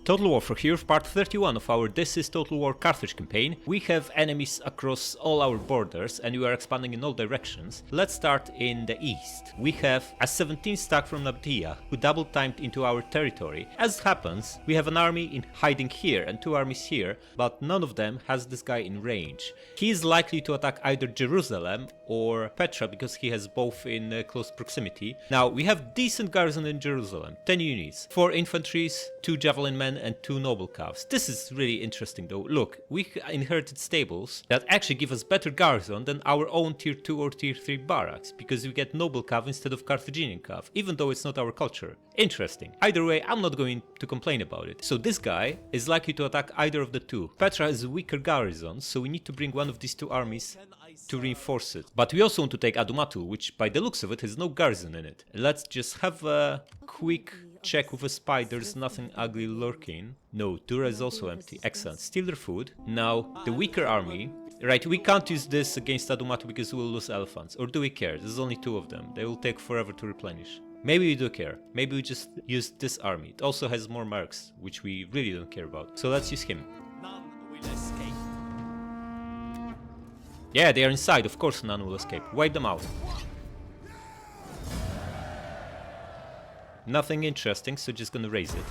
Total War for here, part 31 of our This is Total War Carthage campaign. We have enemies across all our borders and we are expanding in all directions. Let's start in the east. We have a 17 stack from Nabtia who double timed into our territory. As it happens, we have an army in hiding here and two armies here, but none of them has this guy in range. He is likely to attack either Jerusalem or Petra because he has both in close proximity. Now we have decent garrison in Jerusalem, 10 units, 4 infantries, 2 javelin men and 2 noble calves. This is really interesting though. Look, we inherited stables that actually give us better garrison than our own tier 2 or tier 3 barracks, because we get noble calf instead of Carthaginian calf, even though it's not our culture. Interesting. Either way, I'm not going to complain about it. So this guy is likely to attack either of the two. Petra has a weaker garrison, so we need to bring one of these two armies to reinforce it. But we also want to take Adumatu, which by the looks of it has no garrison in it. Let's just have a quick check with a spy. There's nothing ugly lurking. No, Dura is also empty. Excellent. Steal their food. Now, the weaker army. Right, we can't use this against Adumatu because we'll lose elephants. Or do we care? There's only 2 of them. They will take forever to replenish. Maybe we do care. Maybe we just use this army. It also has more mercs, which we really don't care about. So let's use him. None will escape. Yeah, they are inside. Of course none will escape. Wipe them out. Nothing interesting, so just gonna raise it.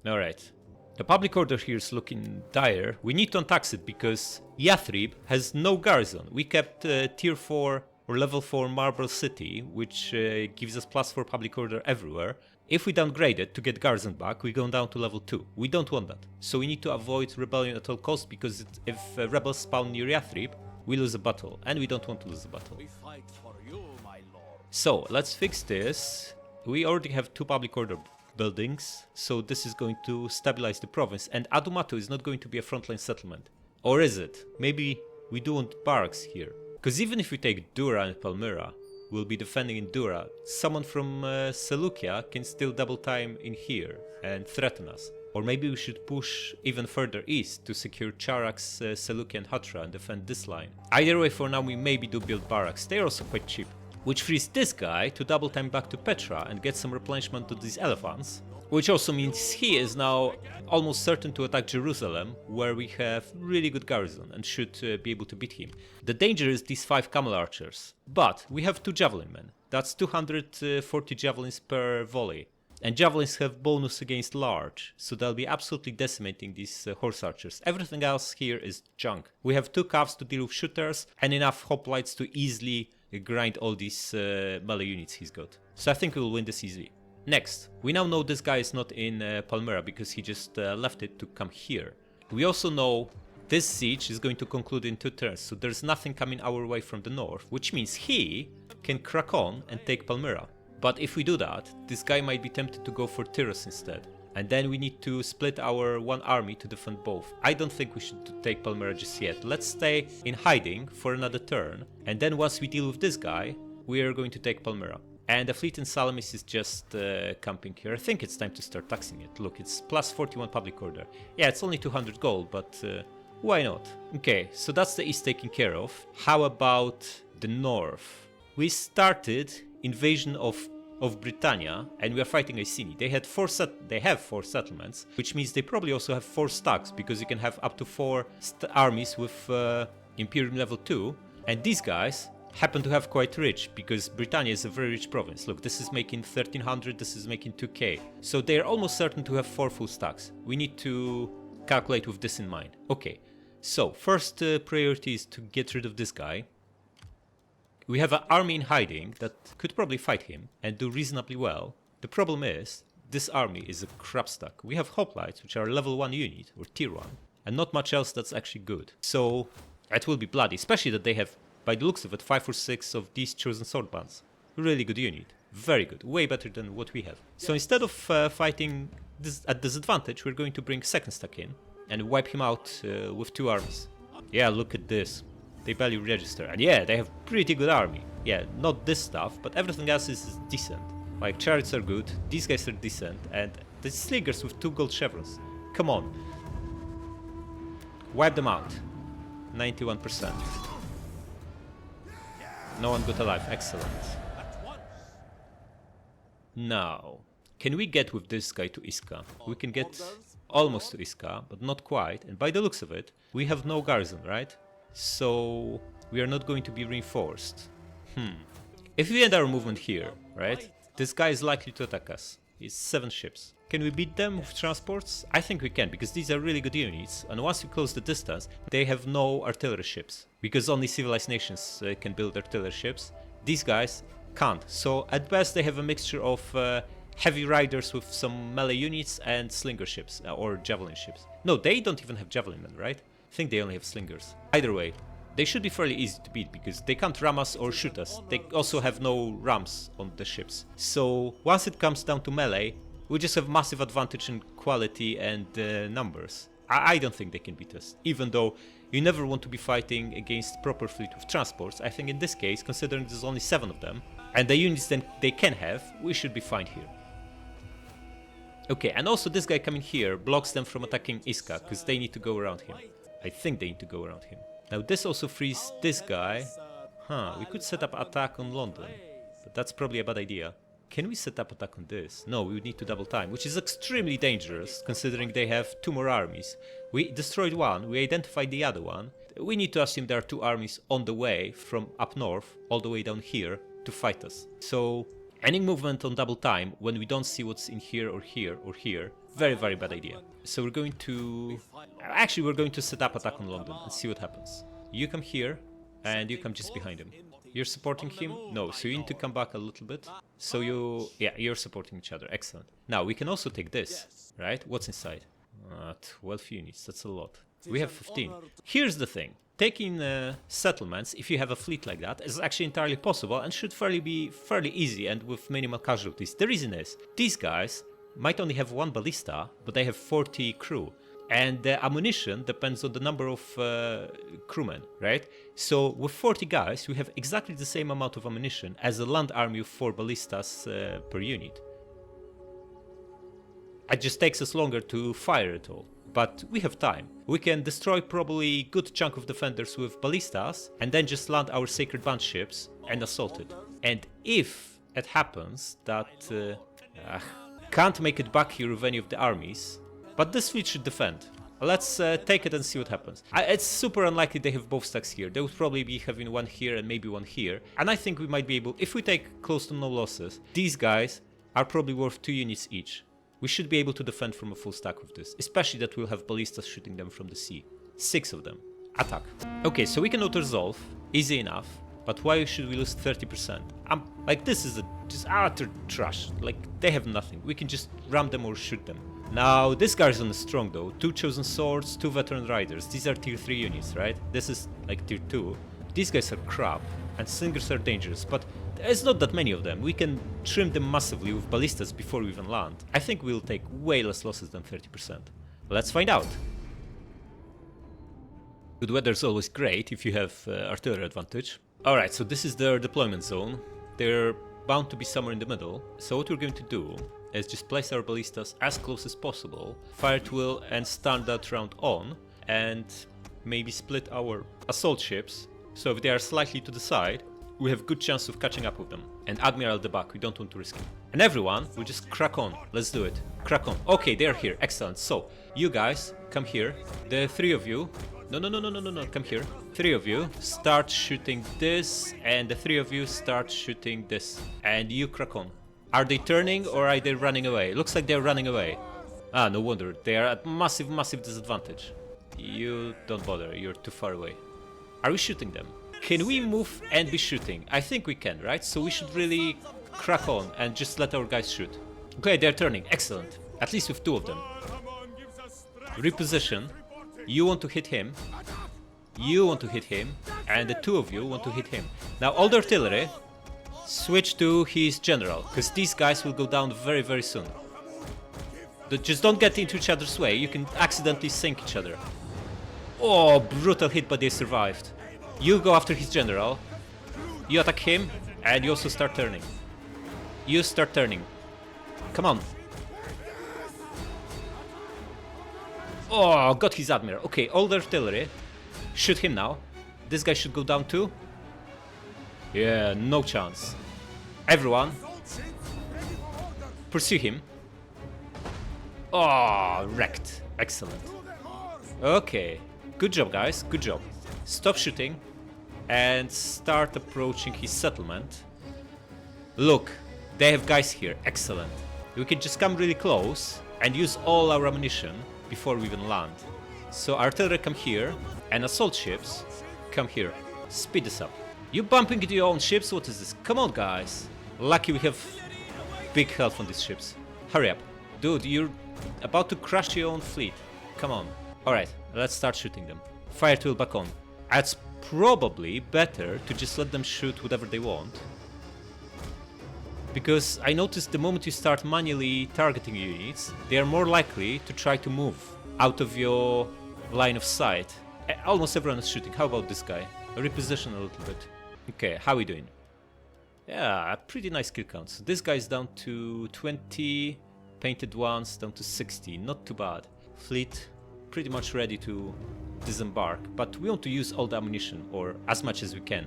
Alright. The public order here is looking dire. We need to untax it because Yathrib has no garrison. We kept tier 4 or level 4 Marble City, which gives us +4 public order everywhere. If we downgrade it to get garrison back, we go down to level 2. We don't want that. So we need to avoid rebellion at all costs, because if rebels spawn near Yathrib, we lose a battle, and we don't want to lose a battle. We fight for you, my lord. So let's fix this. We already have 2 public order buildings, so this is going to stabilize the province, and Adumatu is not going to be a frontline settlement. Or is it? Maybe we do want barracks here. Because even if we take Dura and Palmyra, we'll be defending in Dura. Someone from Seleucia can still double time in here and threaten us. Or maybe we should push even further east to secure Charax, Seleucia and Hatra and defend this line. Either way, for now we maybe do build barracks. They're also quite cheap. Which frees this guy to double time back to Petra and get some replenishment to these elephants. Which also means he is now almost certain to attack Jerusalem, where we have really good garrison and should be able to beat him. The danger is these 5 camel archers. But we have 2 javelin men. That's 240 javelins per volley. And javelins have bonus against large, so they'll be absolutely decimating these horse archers. Everything else here is junk. We have 2 calves to deal with shooters and enough hoplites to easily grind all these melee units he's got. So I think we'll win this easily. Next, we now know this guy is not in Palmyra because he just left it to come here. We also know this siege is going to conclude in 2 turns, so there's nothing coming our way from the north, which means he can crack on and take Palmyra. But if we do that, this guy might be tempted to go for Tyros instead. And then we need to split our 1 army to defend both. I don't think we should take Palmyra just yet. Let's stay in hiding for another turn. And then once we deal with this guy, we are going to take Palmyra. And the fleet in Salamis is just camping here. I think it's time to start taxing it. Look, it's +41 public order. Yeah, it's only 200 gold, but why not? Okay, so that's the east taken care of. How about the north? We started invasion of Britannia, and we are fighting Iceni. They have 4 settlements, which means they probably also have 4 stacks, because you can have up to 4 armies with Imperium level 2, and these guys happen to have quite rich, because Britannia is a very rich province. Look, this is making 1300, this is making 2k, so they are almost certain to have 4 full stacks. We need to calculate with this in mind. Okay, so first priority is to get rid of this guy. We have an army in hiding that could probably fight him and do reasonably well. The problem is, this army is a crap stack. We have hoplites, which are level 1 unit, or tier 1, and not much else that's actually good. So, it will be bloody, especially that they have, by the looks of it, 5 or 6 of these chosen sword bands. Really good unit. Very good. Way better than what we have. So instead of fighting this at disadvantage, we're going to bring second stack in and wipe him out with 2 armies. Yeah, look at this. They barely register, and yeah, they have pretty good army. Yeah, not this stuff, but everything else is decent. Like, chariots are good, these guys are decent, and the sliggers with 2 gold chevrons. Come on. Wipe them out. 91%. No one got alive, excellent. Now, can we get with this guy to Iska? We can get almost to Iska, but not quite. And by the looks of it, we have no garrison, right? So we are not going to be reinforced. If we end our movement here, right? This guy is likely to attack us. He's 7 ships. Can we beat them with transports? I think we can, because these are really good units, and once we close the distance, they have no artillery ships, because only civilized nations can build artillery ships. These guys can't, so at best they have a mixture of heavy riders with some melee units and slinger ships, or javelin ships. No, they don't even have javelin men, right? I think they only have slingers. Either way, they should be fairly easy to beat, because they can't ram us or shoot us. They also have no rams on the ships. So once it comes down to melee, we just have massive advantage in quality and numbers. I don't think they can beat us, even though you never want to be fighting against proper fleet with transports. I think in this case, considering there's only 7 of them, and the units that they can have, we should be fine here. Okay, and also this guy coming here blocks them from attacking Iska, because they need to go around him. I think they need to go around him. Now this also frees this guy. We could set up attack on London, but that's probably a bad idea. Can we set up attack on this? No, we would need to double time, which is extremely dangerous, considering they have 2 more armies. We destroyed one, we identified the other one. We need to assume there are 2 armies on the way from up north, all the way down here, to fight us. So, any movement on double time, when we don't see what's in here or here or here, very, very bad idea. So we're going to... Actually, we're going to set up attack on London and see what happens. You come here, and you come just behind him. You're supporting him? No, so you need to come back a little bit. So you're supporting each other. Excellent. Now, we can also take this, right? What's inside? 12 units, that's a lot. We have 15. Here's the thing. Taking settlements, if you have a fleet like that, is actually entirely possible and should be fairly easy and with minimal casualties. The reason is, these guys might only have 1 ballista, but they have 40 crew. And the ammunition depends on the number of crewmen, right? So with 40 guys, we have exactly the same amount of ammunition as a land army of 4 ballistas per unit. It just takes us longer to fire it all, but we have time. We can destroy probably a good chunk of defenders with ballistas, and then just land our sacred band ships and assault it. And if it happens that can't make it back here with any of the armies, but this fleet should defend. Let's take it and see what happens. It's super unlikely they have both stacks here. They would probably be having 1 here and maybe 1 here. And I think we might be able, if we take close to no losses, these guys are probably worth 2 units each. We should be able to defend from a full stack with this, especially that we'll have ballistas shooting them from the sea. 6 of them. Attack. Okay, so we can auto-resolve, easy enough, but why should we lose 30%? Like, this is just utter trash. Like, they have nothing. We can just ram them or shoot them. Now, this garrison is strong though. 2 chosen swords, 2 veteran riders. These are tier 3 units, right? This is like tier 2. These guys are crap, and slingers are dangerous, but there's not that many of them. We can trim them massively with ballistas before we even land. I think we'll take way less losses than 30%. Let's find out. Good weather is always great if you have artillery advantage. Alright, so this is their deployment zone. They're bound to be somewhere in the middle. So what we're going to do is just place our ballistas as close as possible, fire at will and stand that round on, and maybe split our assault ships, so if they are slightly to the side, we have good chance of catching up with them. And Admiral at the back, we don't want to risk it. And everyone will just crack on. Let's do it. Crack on. Okay, they're here. Excellent. So, you guys, come here. The 3 of you... No, come here. 3 of you start shooting this, and the 3 of you start shooting this. And you crack on. Are they turning or are they running away? Looks like they're running away. Ah, no wonder. They are at massive disadvantage. You don't bother. You're too far away. Are we shooting them? Can we move and be shooting? I think we can, right? So we should really crack on and just let our guys shoot. Okay, they're turning. Excellent. At least with 2 of them. Reposition. You want to hit him. You want to hit him. And the 2 of you want to hit him. Now all the artillery, switch to his general, because these guys will go down very soon. Just don't get into each other's way. You can accidentally sink each other. Oh, brutal hit, but they survived. You go after his general. You attack him, and you also start turning. You start turning. Come on. Oh, got his admiral. Okay, all the artillery. Shoot him now. This guy should go down too. Yeah, no chance. Everyone, pursue him. Oh, wrecked. Excellent. Okay. Good job, guys. Good job. Stop shooting and start approaching his settlement. Look, they have guys here. Excellent. We can just come really close and use all our ammunition before we even land. So artillery come here and assault ships come here. Speed this up. You bumping into your own ships? What is this? Come on, guys. Lucky we have big health on these ships. Hurry up. Dude, you're about to crush your own fleet. Come on. Alright, let's start shooting them. Fire tool back on. It's probably better to just let them shoot whatever they want. Because I noticed the moment you start manually targeting units, they are more likely to try to move out of your line of sight. Almost everyone is shooting. How about this guy? Reposition a little bit. Okay, how are we doing? Yeah, pretty nice kill count. So this guy's down to 20, painted ones down to 60. Not too bad. Fleet pretty much ready to disembark, but we want to use all the ammunition, or as much as we can.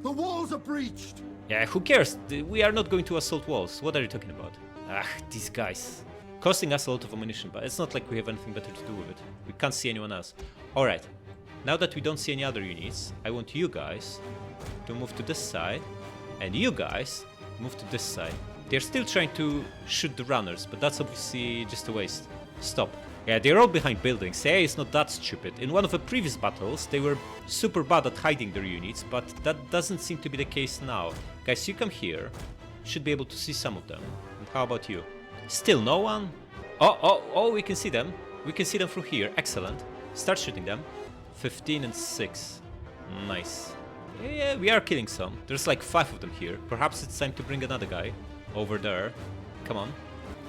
The walls are breached! Yeah, who cares? We are not going to assault walls. What are you talking about? Ah, these guys. Costing us a lot of ammunition, but it's not like we have anything better to do with it. We can't see anyone else. Alright, now that we don't see any other units, I want you guys to move to this side, and you guys move to this side. They're still trying to shoot the runners, but that's obviously just a waste. Stop. Yeah, they're all behind buildings. Yeah, it's not that stupid. In one of the previous battles, they were super bad at hiding their units, but that doesn't seem to be the case now. Guys, you come here. Should be able to see some of them. And how about you? Still no one? Oh, we can see them. We can see them through here. Excellent. Start shooting them. 15 and 6. Nice. Yeah, we are killing some. There's like 5 of them here. Perhaps it's time to bring another guy over there. Come on.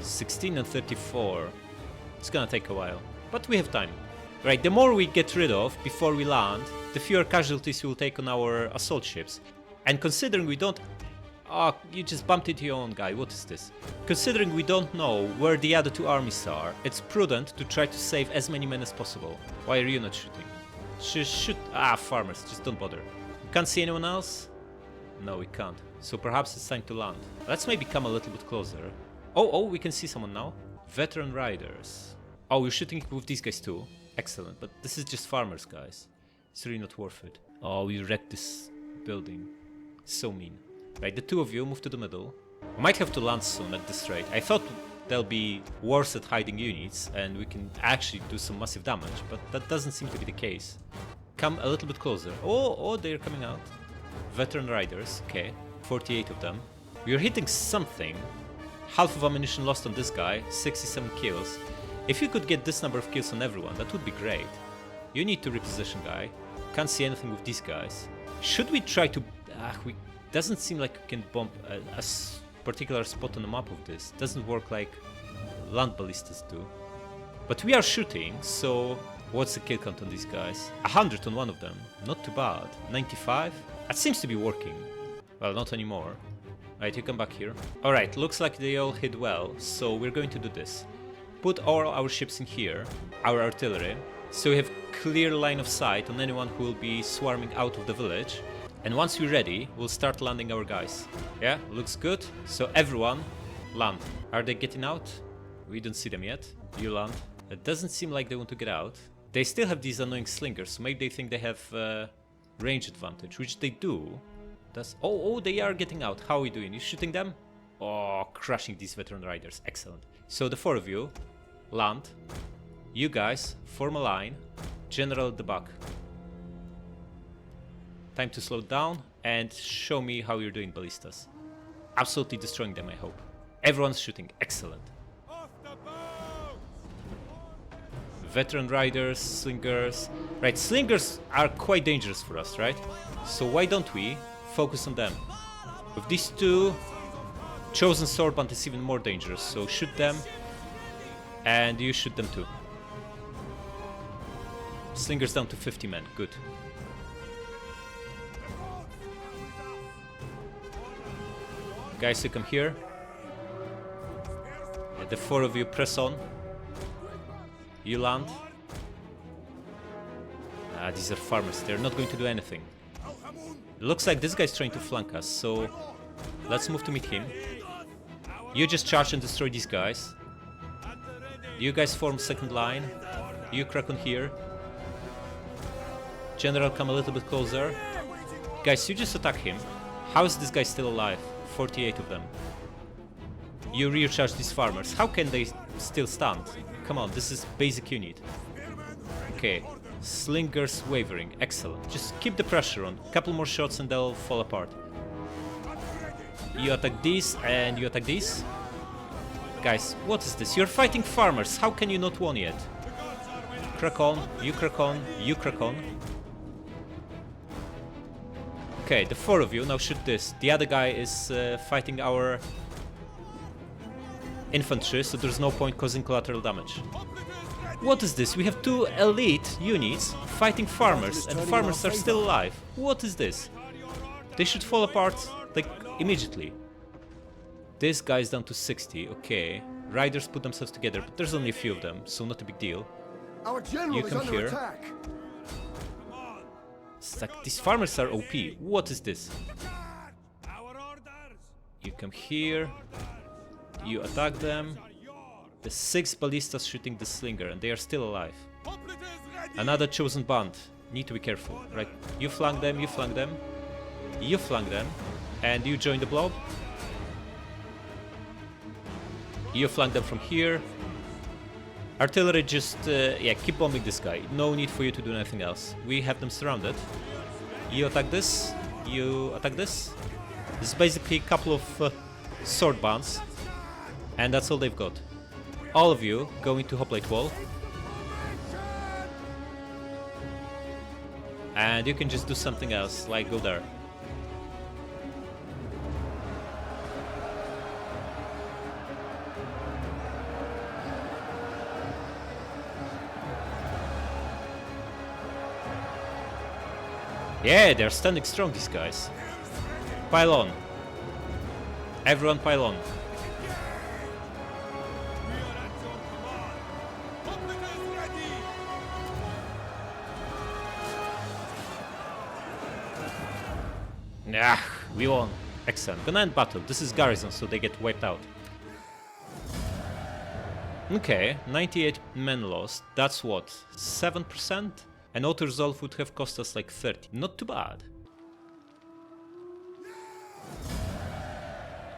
16 and 34. It's gonna take a while, but we have time. Right, the more we get rid of before we land, the fewer casualties we'll take on our assault ships. And considering we don't... Oh, you just bumped into your own guy, what is this? Considering we don't know where the other 2 armies are, it's prudent to try to save as many men as possible. Why are you not shooting? Shoot... Ah, farmers, just don't bother. We can't see anyone else? No, we can't. So perhaps it's time to land. Let's maybe come a little bit closer. Oh, we can see someone now. Veteran riders. Oh, we're shooting with these guys too. Excellent, but this is just farmers, guys. It's really not worth it. Oh, we wrecked this building. So mean. Right, the 2 of you move to the middle. We might have to land soon at this rate. I thought they'll be worse at hiding units and we can actually do some massive damage, but that doesn't seem to be the case. Come a little bit closer. Oh, they're coming out. Veteran riders, okay. 48 of them. We're hitting something. Half of ammunition lost on this guy, 67 kills. If you could get this number of kills on everyone, that would be great. You need to reposition, guy. Can't see anything with these guys. Should we try to... Doesn't seem like we can bomb a particular spot on the map of this. Doesn't work like land ballistas do. But we are shooting, so... What's the kill count on these guys? 100 on one of them. Not too bad. 95? That seems to be working. Well, not anymore. Right, you come back here. Alright, looks like they all hit well, so we're going to do this. Put all our ships in here, our artillery, so we have clear line of sight on anyone who will be swarming out of the village. And once we're ready, we'll start landing our guys. Yeah, looks good. So everyone, land. Are they getting out? We don't see them yet. You land. It doesn't seem like they want to get out. They still have these annoying slingers, so maybe they think they have range advantage, which they do. Oh, they are getting out. How are we doing? You shooting them? Oh, crushing these veteran riders. Excellent. So the 4 of you, land. You guys, form a line. General at the back. Time to slow down and show me how you're doing, ballistas. Absolutely destroying them, I hope. Everyone's shooting. Excellent. Veteran riders, slingers. Right, slingers are quite dangerous for us, right? So why don't we focus on them? With these 2, chosen swordband is even more dangerous, so shoot them. And you shoot them too. Slingers down to 50 men, good. Guys, you come here. Yeah, the 4 of you press on. You land. These are farmers, they're not going to do anything. Looks like this guy's trying to flank us, so let's move to meet him. You just charge and destroy these guys. You guys form second line. You crack on here. General, come a little bit closer. Guys, you just attack him. How is this guy still alive? 48 of them. You recharge these farmers. How can they still stand? Come on, this is basic unit. Okay. Slingers wavering. Excellent. Just keep the pressure on. Couple more shots and they'll fall apart. You attack these and you attack these. Guys, what is this? You're fighting farmers. How can you not win yet? Crack on. You crack on. You crack on. Okay, the 4 of you, now shoot this. The other guy is fighting our infantry, so there's no point causing collateral damage. What is this? We have 2 elite units fighting farmers, and farmers are still alive. What is this? They should fall apart, like, immediately. This guy's down to 60, okay. Riders put themselves together, but there's only a few of them, so not a big deal. Our general You is come under here. attack. It's like, these farmers are OP. What is this? You come here. You attack them. The 6 ballistas shooting the slinger, and they are still alive. Another chosen band. Need to be careful, right? You flank them, you flank them. You flank them. And you join the blob. You flank them from here. Artillery, just, yeah, keep bombing this guy. No need for you to do anything else. We have them surrounded. You attack this. You attack this. This is basically a couple of sword bands. And that's all they've got. All of you go into hoplite wall. And you can just do something else, like go there. Yeah, they're standing strong, these guys. Pile on. Everyone pile on. Nah, we won. Excellent. Gonna end battle. This is garrison, so they get wiped out. Okay, 98 men lost. That's what? 7%? An auto-resolve would have cost us like 30. Not too bad.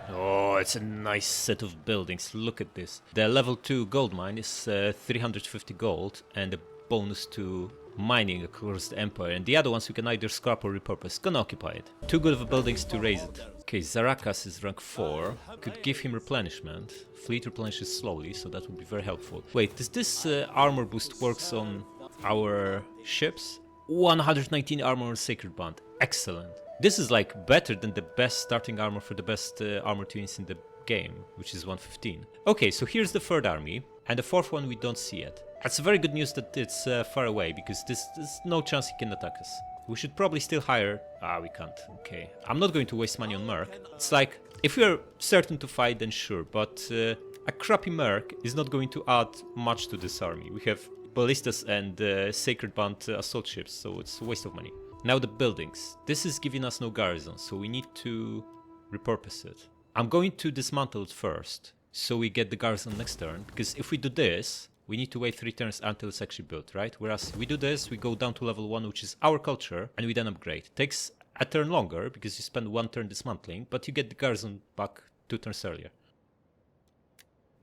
Oh, it's a nice set of buildings. Look at this. The level 2 gold mine is 350 gold and a bonus to mining across the empire. And the other ones you can either scrap or repurpose. Gonna occupy it. Too good of buildings to raise it. Okay, Zarakas is rank 4. Could give him replenishment. Fleet replenishes slowly, so that would be very helpful. Wait, does this armor boost works on our ships? 119 armor on Sacred Band. Excellent. This is like better than the best starting armor for the best armor units in the game, which is 115. Okay, so here's the 3rd army, and the 4th one we don't see yet. That's very good news that it's far away, because there's no chance he can attack us. We should probably still hire... Ah, we can't. Okay. I'm not going to waste money on Merc. It's like, if we're certain to fight, then sure, but a crappy Merc is not going to add much to this army. We have ballistas and Sacred Band assault ships, so it's a waste of money. Now the buildings. This is giving us no garrison, so we need to repurpose it. I'm going to dismantle it first, so we get the garrison next turn, because if we do this, we need to wait 3 turns until it's actually built, right? Whereas we do this, we go down to level 1, which is our culture, and we then upgrade. Takes a turn longer, because you spend 1 turn dismantling, but you get the garrison back 2 turns earlier.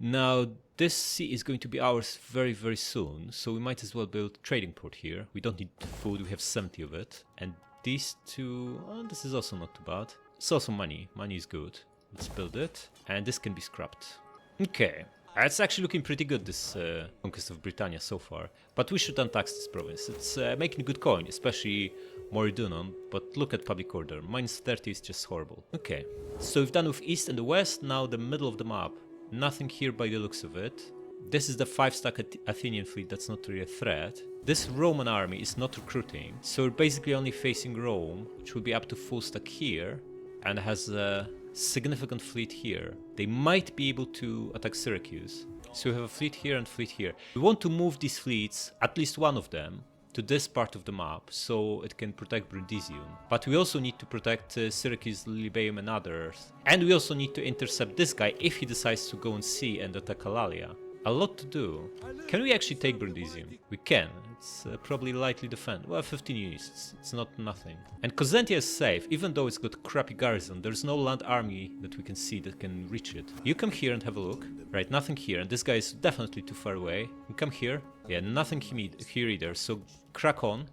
Now, this sea is going to be ours very, very soon, so we might as well build a trading port here. We don't need food, we have 70 of it. And these 2, this is also not too bad. It's also money, money is good. Let's build it, and this can be scrapped. Okay, it's actually looking pretty good, this conquest of Britannia so far. But we should untax this province. It's making good coin, especially Moridunon, but look at public order. Minus 30 is just horrible. Okay, so we've done with east and the west, now the middle of the map. Nothing here by the looks of it. This is the 5-stack Athenian fleet, that's not really a threat. This Roman army is not recruiting, so we're basically only facing Rome, which will be up to full stack here, and has a significant fleet here. They might be able to attack Syracuse. So we have a fleet here and fleet here. We want to move these fleets, at least one of them, to this part of the map, so it can protect Brundisium. But we also need to protect Syracuse, Lilybaeum and others. And we also need to intercept this guy if he decides to go on sea and attack Alalia. A lot to do. Can we actually take Brundisium? We can. It's probably lightly defend. Well, 15 units. It's not nothing. And Cosentia is safe, even though it's got crappy garrison. There's no land army that we can see that can reach it. You come here and have a look. Right, nothing here. And this guy is definitely too far away. You come here. Yeah, nothing here either. So crack on.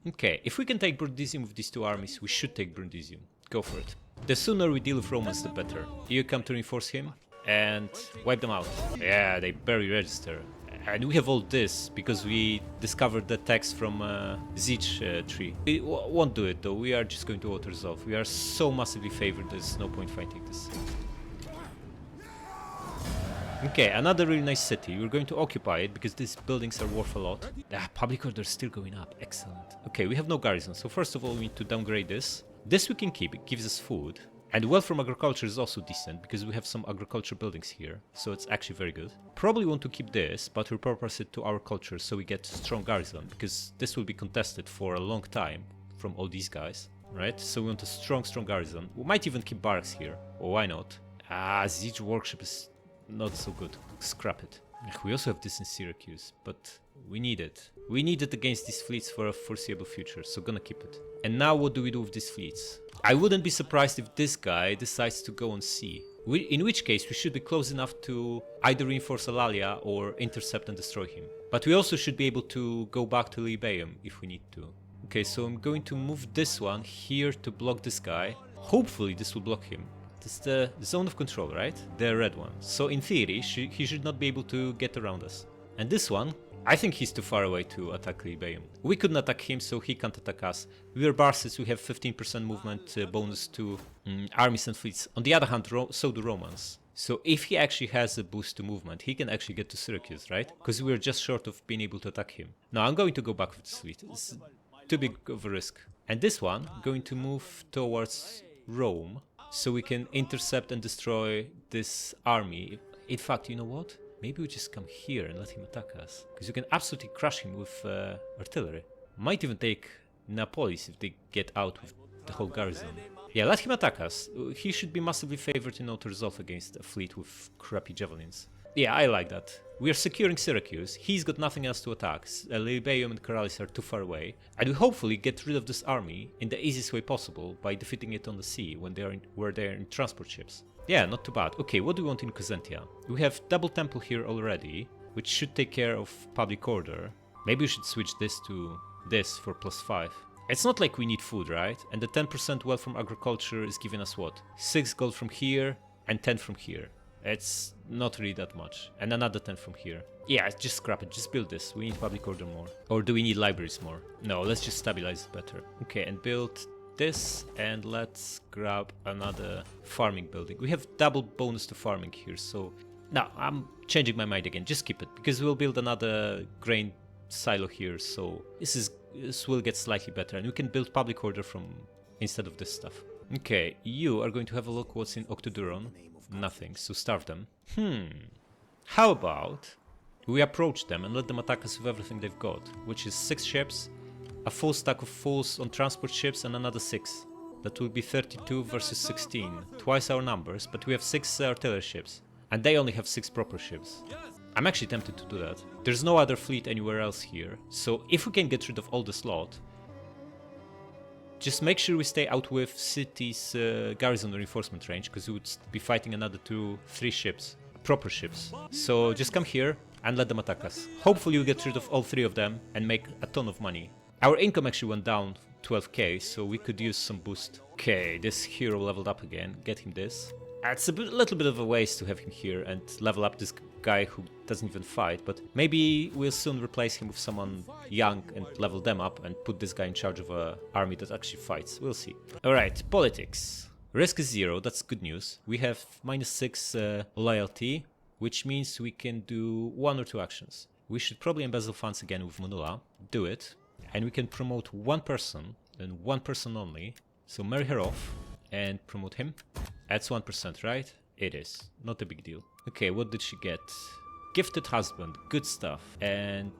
Okay, if we can take Brundisium with these two armies, we should take Brundisium. Go for it. The sooner we deal with Romans, the better. You come to reinforce him and wipe them out. Yeah, they barely register. And we have all this because we discovered the text from Siege tree. We won't do it though, we are just going to auto-resolve. We are so massively favored, there's no point fighting this. Okay, another really nice city. We're going to occupy it because these buildings are worth a lot. Public order is still going up, excellent. Okay, we have no garrison, so first of all we need to downgrade this. This we can keep, it gives us food. And wealth from agriculture is also decent, because we have some agriculture buildings here, so it's actually very good. Probably want to keep this, but repurpose it to our culture so we get strong garrison, because this will be contested for a long time from all these guys, right? So we want a strong garrison. We might even keep barracks here, or why not? Siege workshop is not so good, scrap it. We also have this in Syracuse, but we need it. We need it against these fleets for a foreseeable future, so gonna keep it. And now what do we do with these fleets? I wouldn't be surprised if this guy decides to go on sea. In which case we should be close enough to either reinforce Alalia or intercept and destroy him. But we also should be able to go back to Libeum if we need to. Okay, so I'm going to move this one here to block this guy. Hopefully this will block him. This is the zone of control, right? The red one. So in theory, he should not be able to get around us. And this one, I think he's too far away to attack Libeum. We couldn't attack him, so he can't attack us. We are Barses, we have 15% movement bonus to armies and fleets. On the other hand, so do Romans. So if he actually has a boost to movement, he can actually get to Syracuse, right? Because we're just short of being able to attack him. Now I'm going to go back with this fleet. It's too big of a risk. And this one, going to move towards Rome, so we can intercept and destroy this army. In fact, you know what? Maybe we just come here and let him attack us. Because you can absolutely crush him with artillery. Might even take Neapolis if they get out with the whole garrison. Yeah, let him attack us. He should be massively favored in auto-resolve against a fleet with crappy javelins. Yeah, I like that. We are securing Syracuse. He's got nothing else to attack. Libeum and Corellis are too far away. And we hopefully get rid of this army in the easiest way possible by defeating it on the sea when they are where they are in transport ships. Yeah, not too bad. Okay, what do we want in Cosentia? We have double temple here already, which should take care of public order. Maybe we should switch this to this for +5. It's not like we need food, right? And the 10% wealth from agriculture is giving us what? 6 gold from here and 10 from here. It's not really that much. And another 10 from here. Yeah, just scrap it, just build this. We need public order more. Or do we need libraries more? No, let's just stabilize it better. Okay, and build this, and let's grab another farming building. We have double bonus to farming here, so... Now, I'm changing my mind again, just keep it, because we'll build another grain silo here, so this will get slightly better, and we can build public order from instead of this stuff. Okay, you are going to have a look what's in Octoduron. Nothing, so starve them. How about we approach them and let them attack us with everything they've got, which is 6 ships, a full stack of fulls on transport ships, and another 6. That will be 32 versus 16, twice our numbers, but we have 6 artillery ships, and they only have 6 proper ships. I'm actually tempted to do that. There's no other fleet anywhere else here, so if we can get rid of all this lot, just make sure we stay out with city's garrison reinforcement range, because we would be fighting another 2-3 ships, proper ships. So just come here and let them attack us. Hopefully we get rid of all 3 of them and make a ton of money. Our income actually went down 12k, so we could use some boost. Okay, this hero leveled up again, get him this. It's a little bit of a waste to have him here and level up this guy who doesn't even fight, but maybe we'll soon replace him with someone young and level them up and put this guy in charge of an army that actually fights. We'll see. Alright, politics. Risk is 0, that's good news. We have -6 loyalty, which means we can do 1 or 2 actions. We should probably embezzle funds again with Monula. Do it. And we can promote 1 person, and 1 person only. So marry her off and promote him. That's 1%, right? It is. Not a big deal. Okay, what did she get? Gifted husband, good stuff. And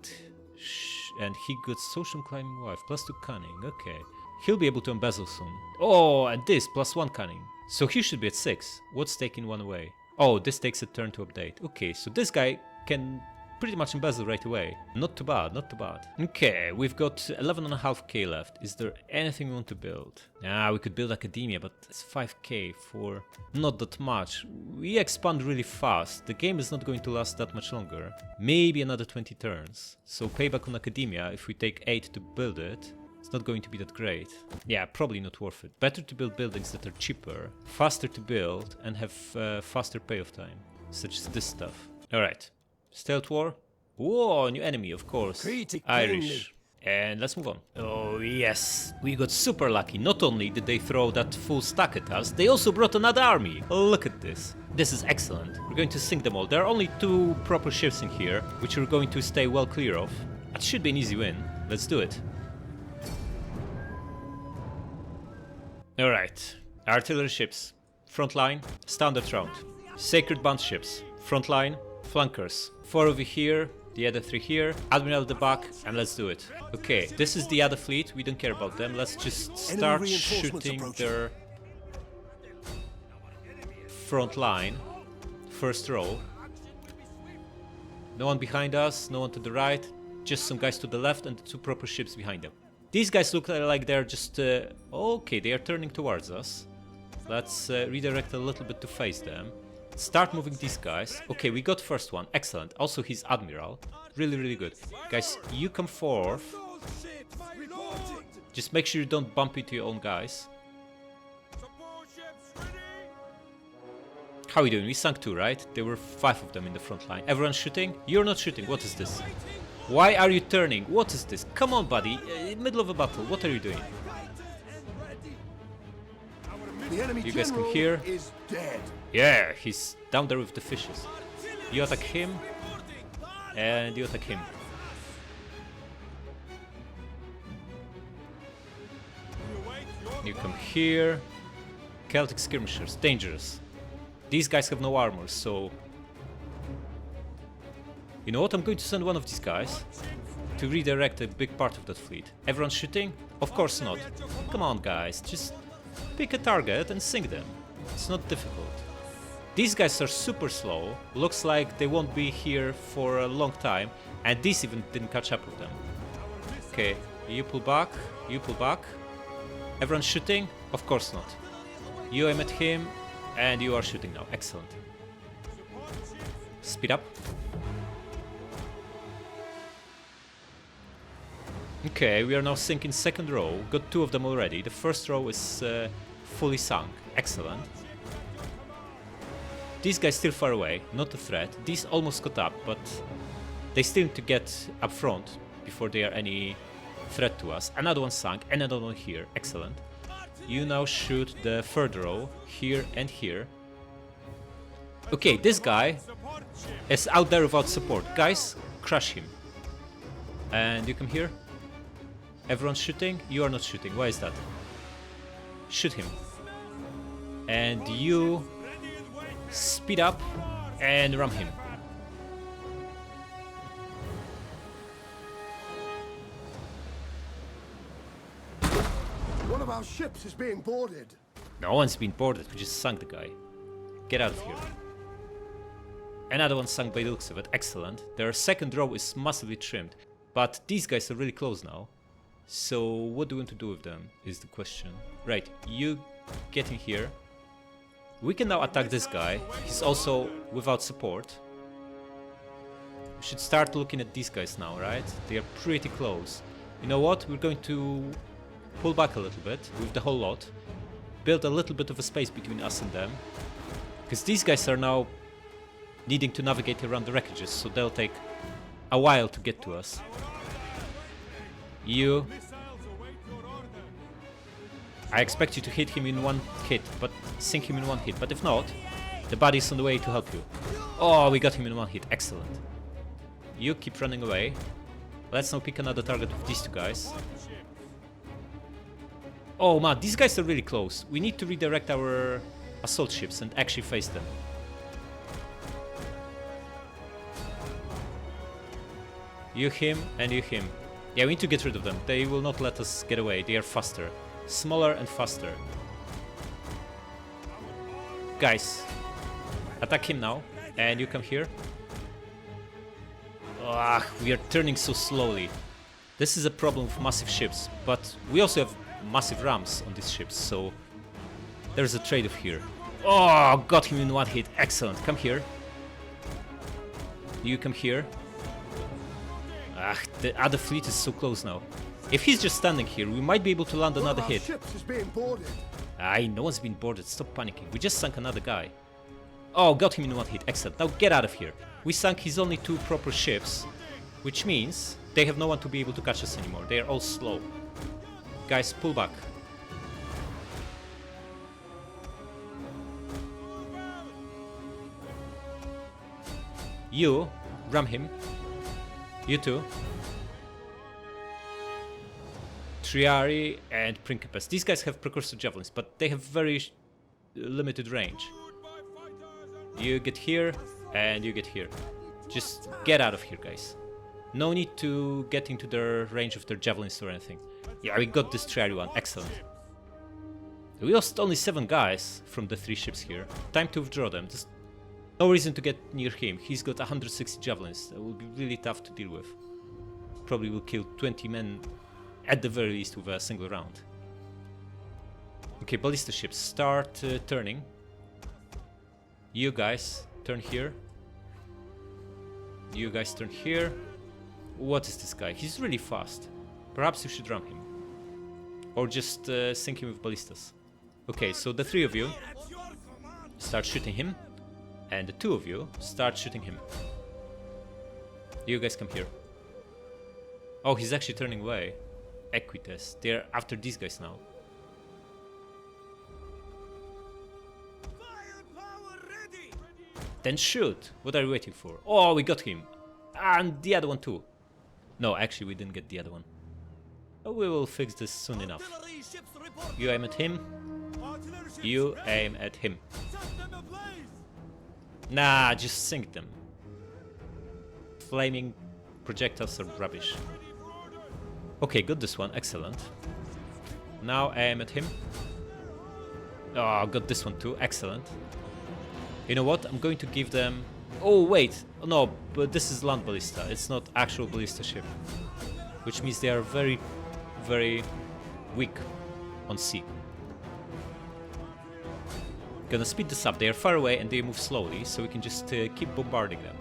he got social climbing wife, +2 cunning, okay. He'll be able to embezzle soon. Oh, and this, +1 cunning. So he should be at 6. What's taking 1 away? Oh, this takes a turn to update. Okay, so this guy can pretty much embezzle right away. Not too bad, not too bad. Okay, we've got 11.5k left. Is there anything we want to build? We could build academia, but it's 5k for not that much. We expand really fast. The game is not going to last that much longer. Maybe another 20 turns. So payback on academia, if we take 8 to build it, it's not going to be that great. Yeah, probably not worth it. Better to build buildings that are cheaper, faster to build, and have faster payoff time, such as this stuff. Alright. Stealth war. Whoa, new enemy, of course. Irish. And let's move on. Oh yes, we got super lucky. Not only did they throw that full stack at us, they also brought another army. Look at this. This is excellent. We're going to sink them all. There are only 2 proper ships in here, which we're going to stay well clear of. That should be an easy win. Let's do it. Alright. Artillery ships. Front line. Standard round. Sacred band ships. Front line. Flankers. 4 over here, the other 3 here, Admiral at the back, and let's do it. Okay, this is the other fleet, we don't care about them, let's just start shooting their front line, first row. No one behind us, no one to the right, just some guys to the left and the 2 proper ships behind them. These guys look like they're just... okay, they are turning towards us. Let's redirect a little bit to face them. Start moving these guys. Okay, we got first one. Excellent. Also, he's Admiral. Really, really good. Guys, you come forth. Just make sure you don't bump into your own guys. How are we doing? We sunk 2, right? There were 5 of them in the front line. Everyone's shooting? You're not shooting. What is this? Why are you turning? What is this? Come on, buddy. In middle of a battle. What are you doing? You guys come here. Yeah, he's down there with the fishes. You attack him, and you attack him. You come here. Celtic skirmishers, dangerous. These guys have no armor, so... You know what, I'm going to send one of these guys to redirect a big part of that fleet. Everyone shooting? Of course not. Come on guys, just pick a target and sink them. It's not difficult. These guys are super slow, looks like they won't be here for a long time, and this even didn't catch up with them. Okay, you pull back, you pull back. Everyone shooting? Of course not. You aim at him, and you are shooting now. Excellent. Speed up. Okay, we are now sinking second row. Got 2 of them already. The first row is fully sunk. Excellent. These guys still far away, not a threat. These almost got up, but they still need to get up front before they are any threat to us. Another one sunk, another one here. Excellent. You now shoot the third row, here and here. Okay, this guy is out there without support. Guys, crush him. And you come here. Everyone's shooting? You are not shooting. Why is that? Shoot him. And you... speed up and ram him. One of our ships is being boarded. No one's been boarded, we just sunk the guy. Get out of here. Another one sunk by the looks of it, excellent. Their second row is massively trimmed, but these guys are really close now. So what do we want to do with them is the question. Right, you get in here. We can now attack this guy. He's also without support. We should start looking at these guys now, right? They are pretty close. You know what? We're going to pull back a little bit with the whole lot. Build a little bit of a space between us and them. Because these guys are now needing to navigate around the wreckages, so they'll take a while to get to us. You... I expect you to hit him in one hit, but sink him in one hit. But if not, the body's on the way to help you. Oh, we got him in one hit. Excellent. You keep running away. Let's now pick another target with these 2 guys. Oh man, these guys are really close. We need to redirect our assault ships and actually face them. You him and you him. Yeah, we need to get rid of them. They will not let us get away. They are faster. Smaller and faster. Guys, Attack him now, and you come here. Ah, we are turning so slowly. This is a problem with massive ships, but we also have massive rams on these ships, so there's a trade-off here. Oh, got him in one hit. Excellent. Come here. You come here. Ah, the other fleet is so close now. If he's just standing here, we might be able to land another hit. Ships is being boarded. Aye, no one's been boarded. Stop panicking. We just sank another guy. Oh, got him in one hit. Excellent. Now get out of here. We sank his only 2 proper ships, which means they have no one to be able to catch us anymore. They are all slow. Guys, pull back. You, ram him. You too. Triari and Principes. These guys have precursor javelins, but they have very limited range. You get here, and you get here. Just get out of here, guys. No need to get into the range of their javelins or anything. Yeah, we got this Triari one. Excellent. We lost only 7 guys from the 3 ships here. Time to withdraw them. There's no reason to get near him. He's got 160 javelins. That will be really tough to deal with. Probably will kill 20 men at the very least with a single round. Okay, ballista ships, start turning. You guys, turn here. You guys turn here. What is this guy? He's really fast. Perhaps you should ram him. Or just sink him with ballistas. Okay, so the 3 of you start shooting him. And the 2 of you start shooting him. You guys come here. Oh, he's actually turning away. Equites. They're after these guys now. Then shoot. What are you waiting for? Oh, we got him. And the other one too. No, actually we didn't get the other one. Oh, we will fix this soon enough. You aim at him. You aim at him. Nah, just sink them. Flaming projectiles are rubbish. Okay, got this one. Excellent. Now aim at him. Oh, got this one too. Excellent. You know what? I'm going to give them... Oh, wait. No, but this is land ballista. It's not actual ballista ship. Which means they are very, very weak on sea. Gonna speed this up. They are far away and they move slowly, so we can just keep bombarding them.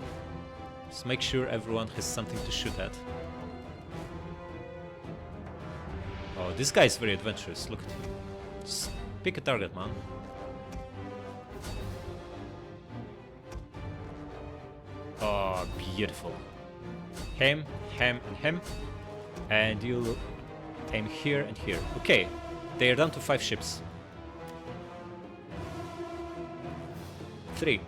Just make sure everyone has something to shoot at. Oh, this guy is very adventurous. Look at him. Just pick a target, man. Oh, beautiful. Him, and him. And you aim here and here. Okay, they are down to 5 ships. 3.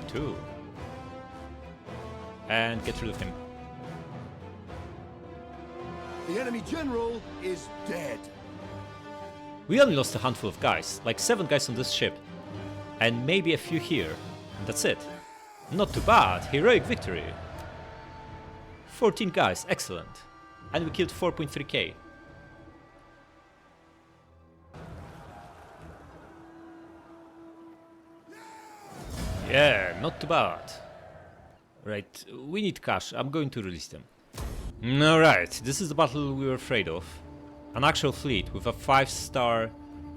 2. And get rid of him. The enemy general is dead. We only lost a handful of guys, like 7 guys on this ship. And maybe a few here. And that's it. Not too bad. Heroic victory. 14 guys. Excellent. And we killed 4.3k. Yeah, not too bad. Right, we need cash. I'm going to release them. Alright, this is the battle we were afraid of. An actual fleet with a 5-star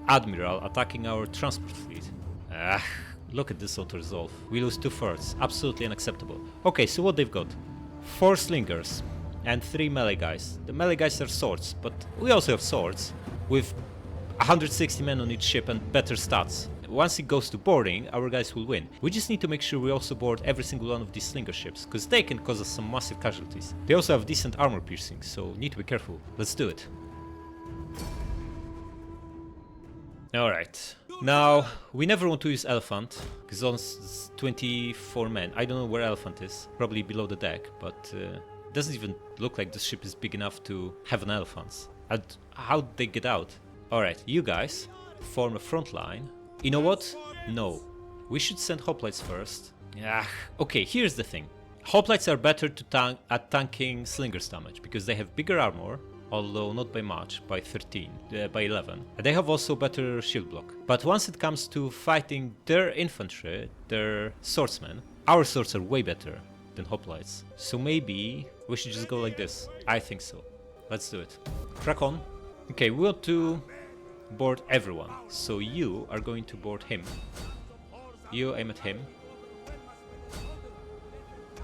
admiral attacking our transport fleet. Ah, look at this auto-resolve. We lose 2/3. Absolutely unacceptable. Okay, so what they've got? 4 slingers and 3 melee guys. The melee guys are swords, but we also have swords with 160 men on each ship and better stats. Once it goes to boarding, our guys will win. We just need to make sure we also board every single one of these slinger ships, because they can cause us some massive casualties. They also have decent armor piercing, so need to be careful. Let's do it. Alright. Now, we never want to use elephant, because it's 24 men. I don't know where elephant is, probably below the deck, but it doesn't even look like this ship is big enough to have an elephant. And how'd they get out? Alright, you guys form a front line. You know what? No. We should send hoplites first. Yeah. Okay, here's the thing. Hoplites are better to at tanking slingers damage because they have bigger armor, although not by much, by 13, by 11. And they have also better shield block. But once it comes to fighting their infantry, their swordsmen, our swords are way better than hoplites. So maybe we should just go like this. I think so. Let's do it. Crack on. Okay, we want to board everyone. So you are going to board him. You aim at him.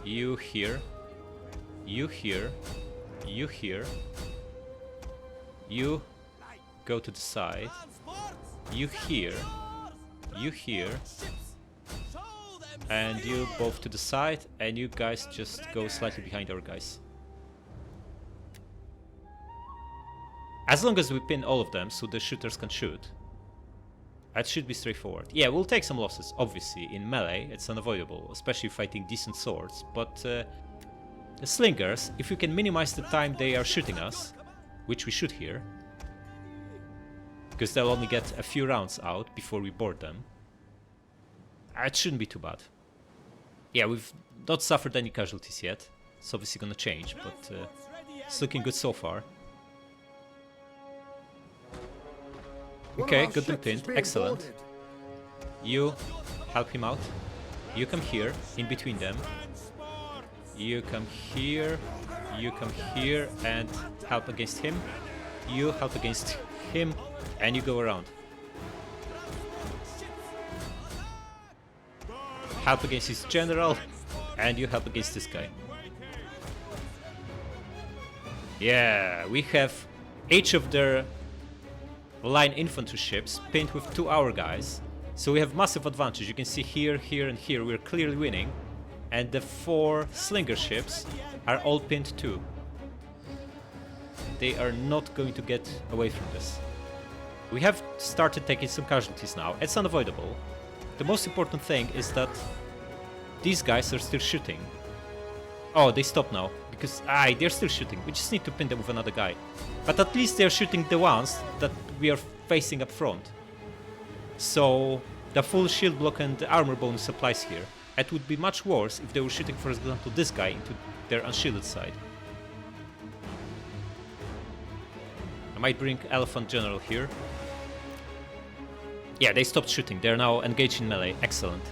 You here. You here. You here. You go to the side. You here. You here. And you both to the side. And you guys just go slightly behind our guys. As long as we pin all of them so the shooters can shoot. That should be straightforward. Yeah, we'll take some losses, obviously. In melee, it's unavoidable, especially fighting decent swords. But the slingers, if we can minimize the time they are shooting us, which we should here, because they'll only get a few rounds out before we board them, it shouldn't be too bad. Yeah, we've not suffered any casualties yet. It's obviously gonna change, but it's looking good so far. Okay, got them pinned. Excellent. You help him out. You come here, in between them. You come here. You come here and help against him. You help against him, and you go around. Help against his general, and you help against this guy. Yeah, we have each of their line infantry ships pinned with 2 our guys, so we have massive advantage. You can see here, here and here we're clearly winning, and the 4 slinger ships are all pinned too. They are not going to get away from this. We have started taking some casualties now. It's unavoidable. The most important thing is that these guys are still shooting. Oh, they stop now because they're still shooting. We just need to pin them with another guy. But at least they're shooting the ones that we are facing up front. So the full shield block and armor bonus applies here. It would be much worse if they were shooting, for example, this guy into their unshielded side. I might bring Elephant General here. Yeah, they stopped shooting. They're now engaged in melee. Excellent.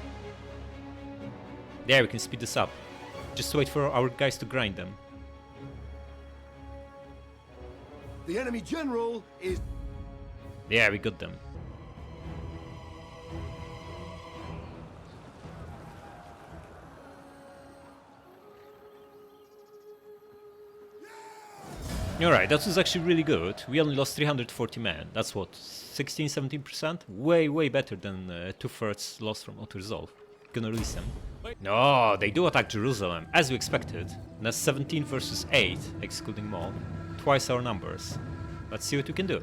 There, we can speed this up. Just wait for our guys to grind them. The enemy general is... Yeah, we got them. Alright, that was actually really good. We only lost 340 men. That's what, 16-17%? Way better than 2/3 loss from auto-resolve. Gonna release them. No, they do attack Jerusalem, as we expected. And that's 17 versus 8, excluding Mob. Twice our numbers. Let's see what we can do.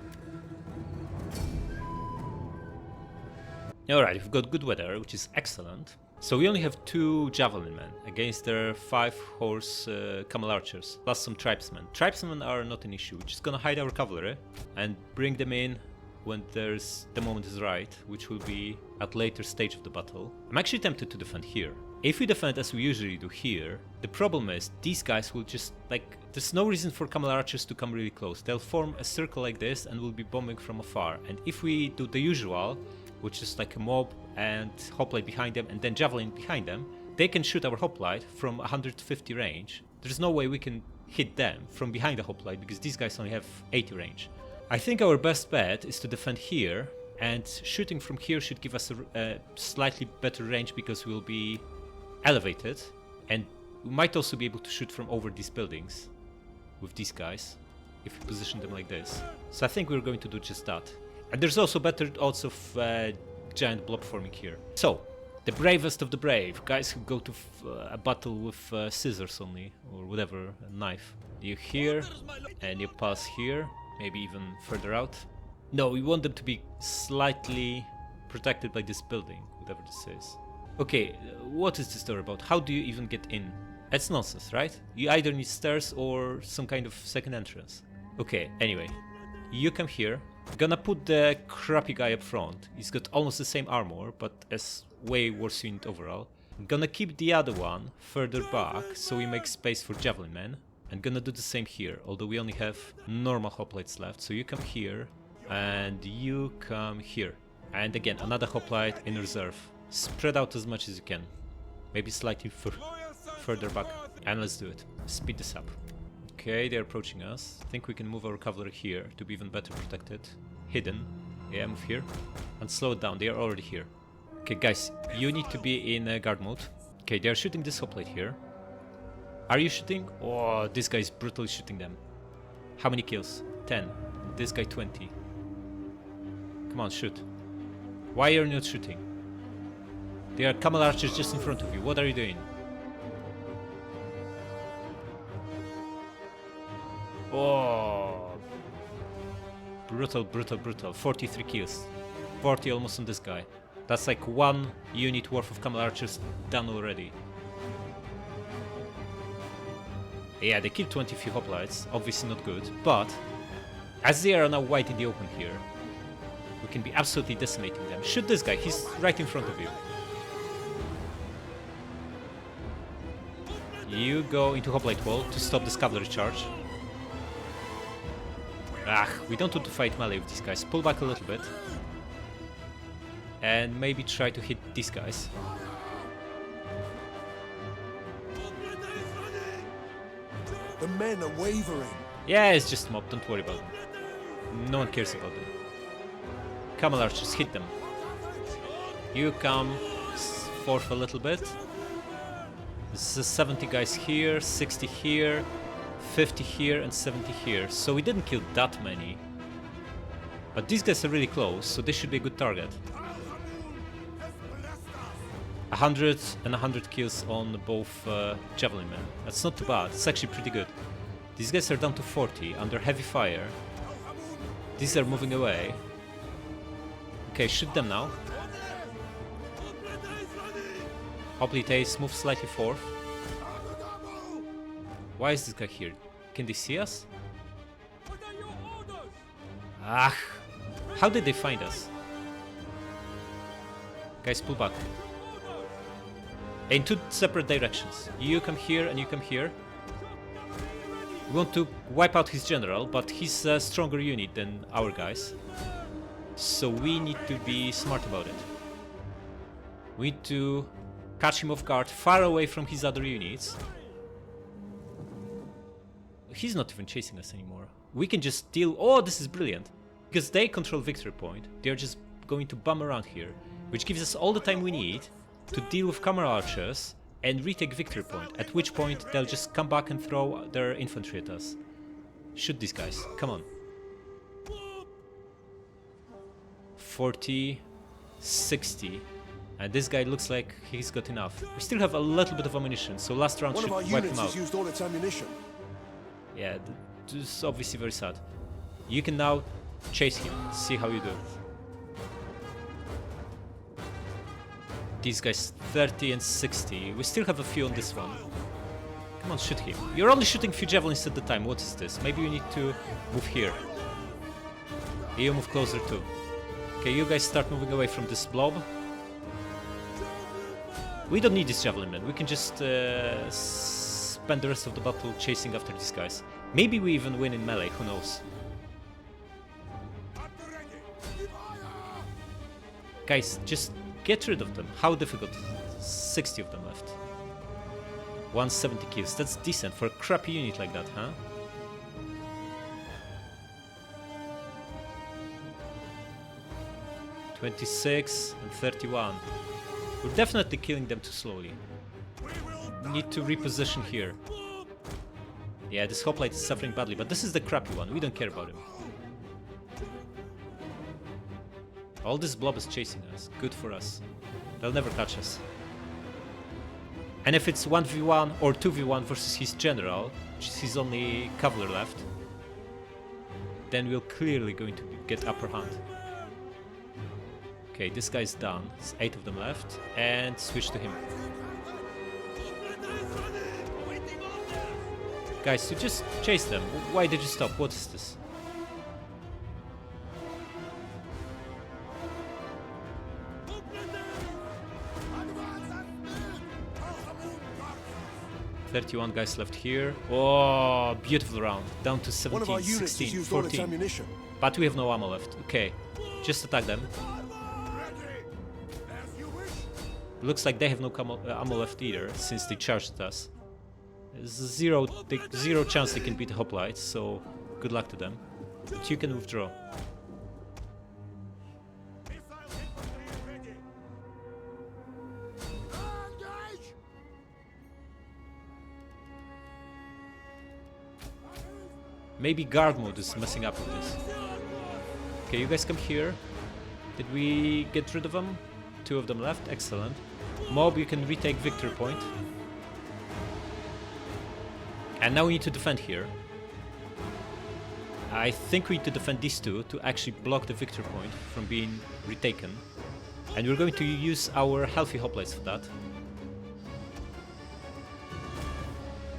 Alright, we've got good weather, which is excellent. So we only have 2 javelin men against their 5-horse camel archers, plus some tribesmen. Tribesmen are not an issue. We're just gonna hide our cavalry and bring them in when the moment is right, which will be at later stage of the battle. I'm actually tempted to defend here. If we defend as we usually do here, the problem is these guys will just, there's no reason for camel archers to come really close. They'll form a circle like this and will be bombing from afar. And if we do the usual, which is like a mob and hoplite behind them and then javelin behind them, they can shoot our hoplite from 150 range. There's no way we can hit them from behind the hoplite because these guys only have 80 range. I think our best bet is to defend here, and shooting from here should give us a slightly better range because we'll be elevated, and we might also be able to shoot from over these buildings with these guys if we position them like this. So I think we're going to do just that. And there's also better odds of giant blob forming here. So, the bravest of the brave, guys who go to a battle with scissors only, or whatever, a knife. You here, and you pass here, maybe even further out. No, we want them to be slightly protected by this building, whatever this is. Okay, what is this story about? How do you even get in? That's nonsense, right? You either need stairs or some kind of second entrance. Okay, anyway, you come here. Gonna put the crappy guy up front. He's got almost the same armor, but as way worse unit overall. Gonna keep the other one further back, so we make space for javelin men. I'm gonna do the same here, although we only have normal hoplites left. So you come here, and you come here. And again, another hoplite in reserve. Spread out as much as you can. Maybe slightly further back. And let's do it. Speed this up. Okay, they're approaching us. I think we can move our cavalry here to be even better protected. Hidden. Yeah, move here. And slow it down, they are already here. Okay, guys, you need to be in guard mode. Okay, they're shooting this hoplite here. Are you shooting? Oh, this guy is brutally shooting them. How many kills? 10. This guy 20. Come on, shoot. Why are you not shooting? There are camel archers just in front of you. What are you doing? Oh, brutal, brutal, brutal. 43 kills. 40 almost on this guy. That's like 1 unit worth of camel archers done already. Yeah, they killed 20 few hoplites. Obviously not good, but as they are now wide in the open here, we can be absolutely decimating them. Shoot this guy, he's right in front of you. You go into hoplite wall to stop this cavalry charge. We don't want to fight melee with these guys. Pull back a little bit. And maybe try to hit these guys. The men are wavering. Yeah, it's just a mob, don't worry about them. No one cares about them. Camel archers, hit them. You come forth a little bit. This is 70 guys here, 60 here, 50 here, and 70 here. So we didn't kill that many. But these guys are really close, so this should be a good target. 100 and 100 kills on both javelin men. That's not too bad, it's actually pretty good. These guys are down to 40 under heavy fire. These are moving away. Okay, shoot them now. Hoplite Ace, move slightly forth. Why is this guy here? Can they see us? How did they find us? Guys, pull back. In 2 separate directions. You come here and you come here. We want to wipe out his general, but he's a stronger unit than our guys. So we need to be smart about it. We need to catch him off guard, far away from his other units. He's not even chasing us anymore. We can just deal... Oh, this is brilliant. Because they control victory point, they're just going to bum around here, which gives us all the time we need to deal with camel archers and retake victory point, at which point they'll just come back and throw their infantry at us. Shoot these guys, come on. 40, 60, and this guy looks like he's got enough. We still have a little bit of ammunition, so last round should wipe him out. One of our units has used all its ammunition. Yeah, this is obviously very sad. You can now chase him, see how you do. These guys 30 and 60. We still have a few on this one. Come on, shoot him. You're only shooting a few javelins at the time. What is this? Maybe you need to move here. You move closer too. Okay, you guys start moving away from this blob. We don't need this javelin man. We can just spend the rest of the battle chasing after these guys. Maybe we even win in melee, who knows. Guys, just get rid of them. How difficult? 60 of them left. 170 kills. That's decent for a crappy unit like that, huh? $26 and 31. We're definitely killing them too slowly. We need to reposition here. Yeah, this hoplite is suffering badly, but this is the crappy one. We don't care about him. All this blob is chasing us. Good for us. They'll never catch us. And if it's 1v1 or 2v1 versus his general, which is his only cavalry left, then we're clearly going to get upper hand. Okay, this guy's done. There's 8 of them left. And switch to him. Guys, you just chase them. Why did you stop? What is this? 31 guys left here. Oh, beautiful round. Down to One of our 17, units 16, has used all its 14. ammunition. But we have no ammo left. Okay, just attack them. Looks like they have no ammo left either, since they charged us. There's zero chance they can beat hoplites, so good luck to them. But you can withdraw. Maybe guard mode is messing up with this. Okay, you guys come here. Did we get rid of them? 2 of them left, excellent. Mob, you can retake victory point. And now we need to defend here. I think we need to defend these 2 to actually block the victory point from being retaken. And we're going to use our healthy hoplites for that.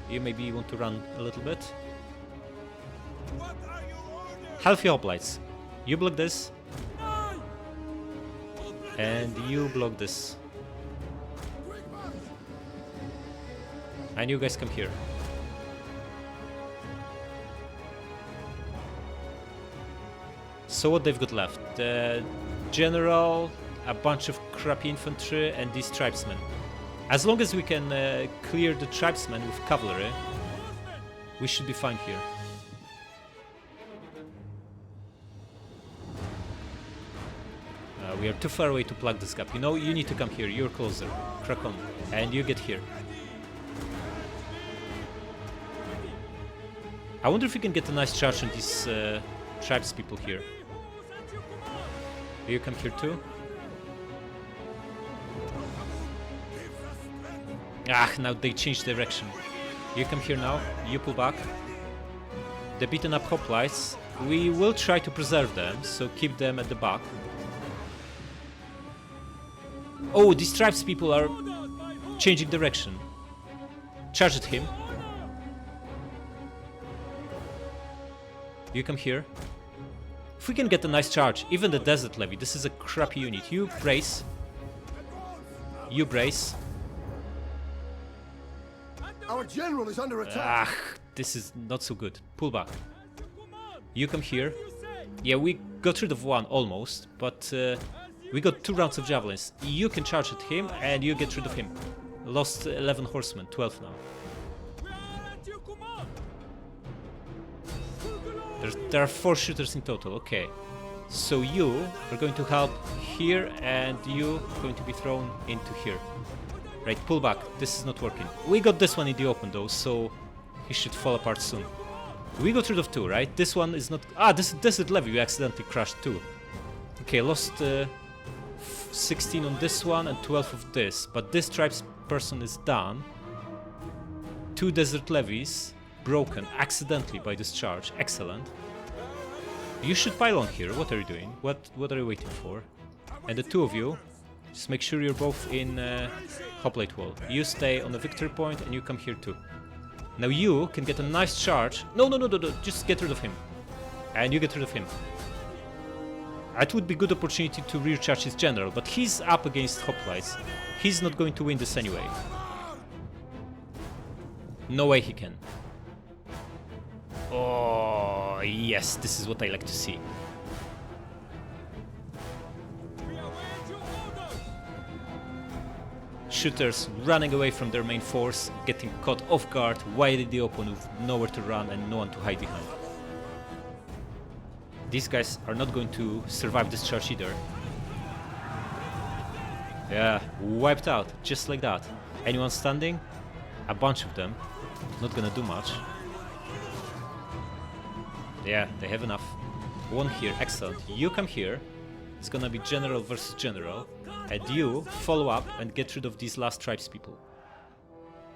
You maybe want to run a little bit. Healthy hoplites. You block this. And you block this. And you guys come here. So what they've got left? The general, a bunch of crappy infantry, and these tribesmen. As long as we can clear the tribesmen with cavalry, we should be fine here. We are too far away to plug this gap. You know, you need to come here. You're closer. Crack on. And you get here. I wonder if we can get a nice charge on these tribes people here. You come here too. Ah, now they changed direction. You come here now. You pull back. The beaten up hoplites. We will try to preserve them, so keep them at the back. Oh, these tribes people are changing direction. Charge at him. You come here. If we can get a nice charge, even the desert levy, this is a crappy unit. You brace. You brace. Our general is under attack. Ah, this is not so good. Pull back. You come here. Yeah, we got rid of one almost, but we got 2 rounds of javelins. You can charge at him, and you get rid of him. Lost 11 horsemen, 12 now. There are 4 shooters in total, okay. So you are going to help here, and you are going to be thrown into here. Right, pull back. This is not working. We got this one in the open though, so he should fall apart soon. We got rid of 2, right? This one is not... Ah, this desert levy we accidentally crashed too. Okay, lost 16 on this one and 12 of this, but this tribes person is done. 2 desert levies broken accidentally by this charge. Excellent. You should pile on here. What are you doing? What are you waiting for? And the 2 of you, just make sure you're both in hoplite wall. You stay on the victory point and you come here too. Now you can get a nice charge. No, just get rid of him. And you get rid of him. It would be a good opportunity to recharge his general, but he's up against hoplites. He's not going to win this anyway. No way he can. Oh, yes, this is what I like to see. Shooters running away from their main force, getting caught off guard, wide in the open with nowhere to run and no one to hide behind. These guys are not going to survive this charge either. Yeah, wiped out, just like that. Anyone standing? A bunch of them. Not gonna do much. Yeah, they have enough. 1 here, excellent. You come here. It's gonna be general versus general. And you follow up and get rid of these last tribes people.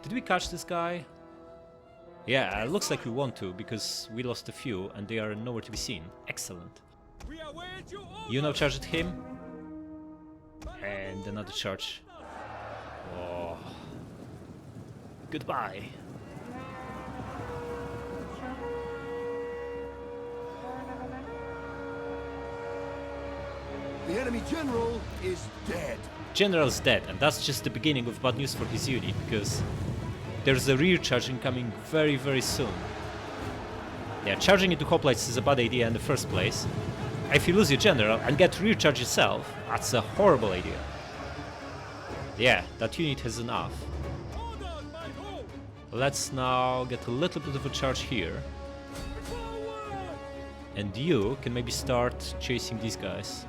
Did we catch this guy? Yeah, it looks like we want to, because we lost a few and they are nowhere to be seen. Excellent. You now charge at him. And another charge. Oh. Goodbye. The enemy general is dead. General's dead, and that's just the beginning of bad news for his unit, because there's a rear charge incoming very, very soon. Yeah, charging into hoplites is a bad idea in the first place. If you lose your general and get rear charge yourself, that's a horrible idea. Yeah, that unit has enough. Let's now get a little bit of a charge here. And you can maybe start chasing these guys.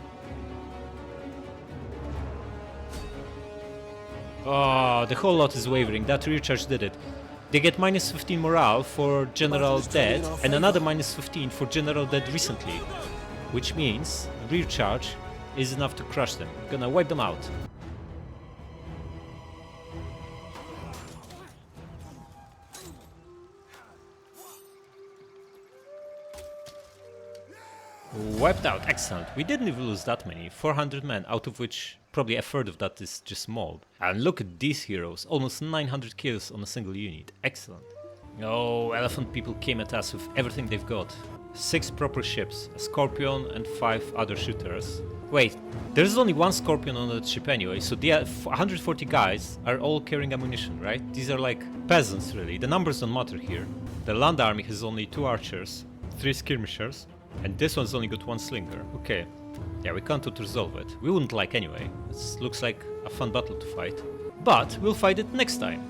Oh, the whole lot is wavering. That rear charge did it. They get minus 15 morale for general dead and another minus 15 for general dead recently. Which means rear charge is enough to crush them. Gonna wipe them out. Wiped out, excellent. We didn't even lose that many, 400 men, out of which probably a third of that is just mold. And look at these heroes, almost 900 kills on a single unit, excellent. Oh, elephant people came at us with everything they've got. 6 proper ships, a scorpion and 5 other shooters. Wait, there's only 1 scorpion on that ship anyway, so the 140 guys are all carrying ammunition, right? These are like peasants really, the numbers don't matter here. The land army has only 2 archers, 3 skirmishers, and this one's only got 1 slinger. Okay, yeah, we can't resolve it. We wouldn't like anyway. It looks like a fun battle to fight. But we'll fight it next time.